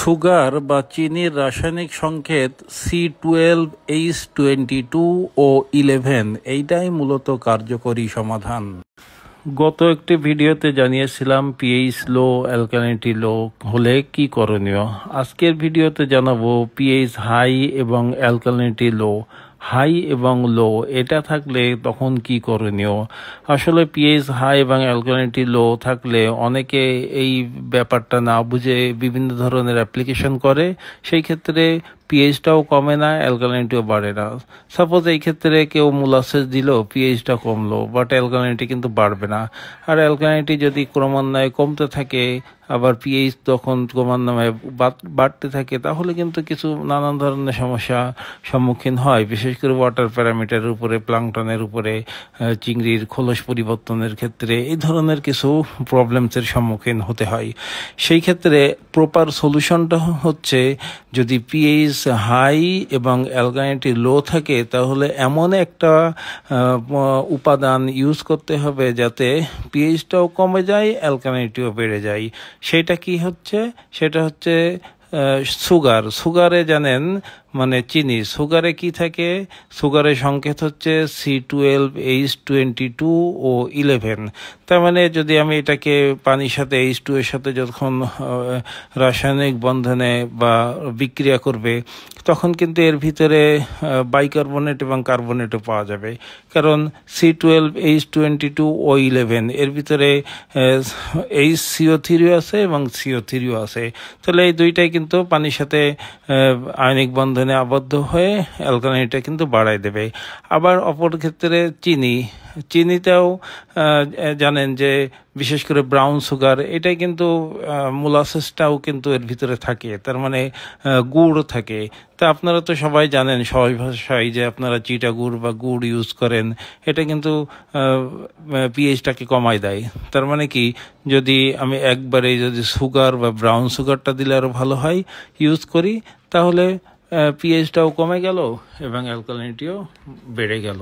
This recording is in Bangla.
সুগার বা চিনির রাসায়নিক সংকেত C12H22 ও 11 এইটাই মূলত কার্যকরী সমাধান। গত একটি ভিডিওতে জানিয়েছিলাম পিএইচ লো, অ্যালকালিনিটি লো হলে কি করণীয়। আজকের ভিডিওতে জানাবো পিএইচ হাই এবং অ্যালকালিনিটি লো। হাই এবং লো এটা থাকলে তখন কি করণীয়। আসলে পিএইচ হাই এবং অ্যালকালিনিটি লো থাকলে অনেকে এই ব্যাপারটা না বুঝে বিভিন্ন ধরনের অ্যাপ্লিকেশন করে, সেই ক্ষেত্রে পিএইচটাও কমে না, অ্যালকালিনিটিও বাড়ে না। সাপোজ এই ক্ষেত্রে কেউ মোলাসেস দিল, পিএইচটা কমলো, বাট অ্যালকালিনিটি কিন্তু বাড়বে না। আর অ্যালকালিনিটি যদি ক্রমান্বয়ে কমতে থাকে আবার পিএইচ তখন ক্রমান্বয়ে বাড়তে থাকে, তাহলে কিন্তু কিছু নানান ধরনের সমস্যা সম্মুখীন হয়, বিশেষ করে ওয়াটার প্যারামিটারের উপরে, প্লাঙ্কটনের উপরে, চিংড়ির খোলস পরিবর্তনের ক্ষেত্রে এই ধরনের কিছু প্রবলেমসের সম্মুখীন হতে হয়। সেই ক্ষেত্রে প্রপার সলিউশনটা হচ্ছে, যদি পিএইচ হাই এবং অ্যালকালিনিটি লো থাকে তাহলে এমন একটা উপাদান ইউজ করতে হবে যাতে পিএইচটাও কমে যায়, অ্যালকালিনিটিও বেড়ে যায়। সেটা কি হচ্ছে? সেটা হচ্ছে সুগার। সুগারে জানেন মানে চিনি, সুগারে কি থাকে? সুগারের সংকেত হচ্ছে C12H22 ও 11। তার মানে যদি আমি এটাকে পানির সাথে H2 এর সাথে যখন রাসায়নিক বন্ধনে বা বিক্রিয়া করবে, তখন কিন্তু এর ভিতরে বাইকার্বনেট এবং কার্বনেটও পাওয়া যাবে। কারণ C12H22 ও 11 এর ভিতরে HCO3 আছে এবং CO3 আছে। তাহলে এই দুইটাই কিন্তু পানির সাথে আয়নিক বন্ধনে আবদ্ধ হয়ে অ্যালকালিনিটা কিন্তু বাড়ায় দেবে। আবার অপর ক্ষেত্রে চিনিটাও জানেন যে বিশেষ করে ব্রাউন সুগার, এটাই কিন্তু মোলাসেসটাও কিন্তু এর ভিতরে থাকে, তার মানে গুড় থাকে। তা আপনারা তো সবাই জানেন সহজ ভাষায় যে আপনারা চিটা গুড় বা গুড় ইউজ করেন, এটা কিন্তু পিএইচটাকে কমায় দেয়। তার মানে কি, যদি আমি একবারে যদি সুগার বা ব্রাউন সুগারটা দিলে আরও ভালো হয় ইউজ করি, তাহলে পিএইচটাও কমে গেল এবং অ্যালকালিনিটিও বেড়ে গেল।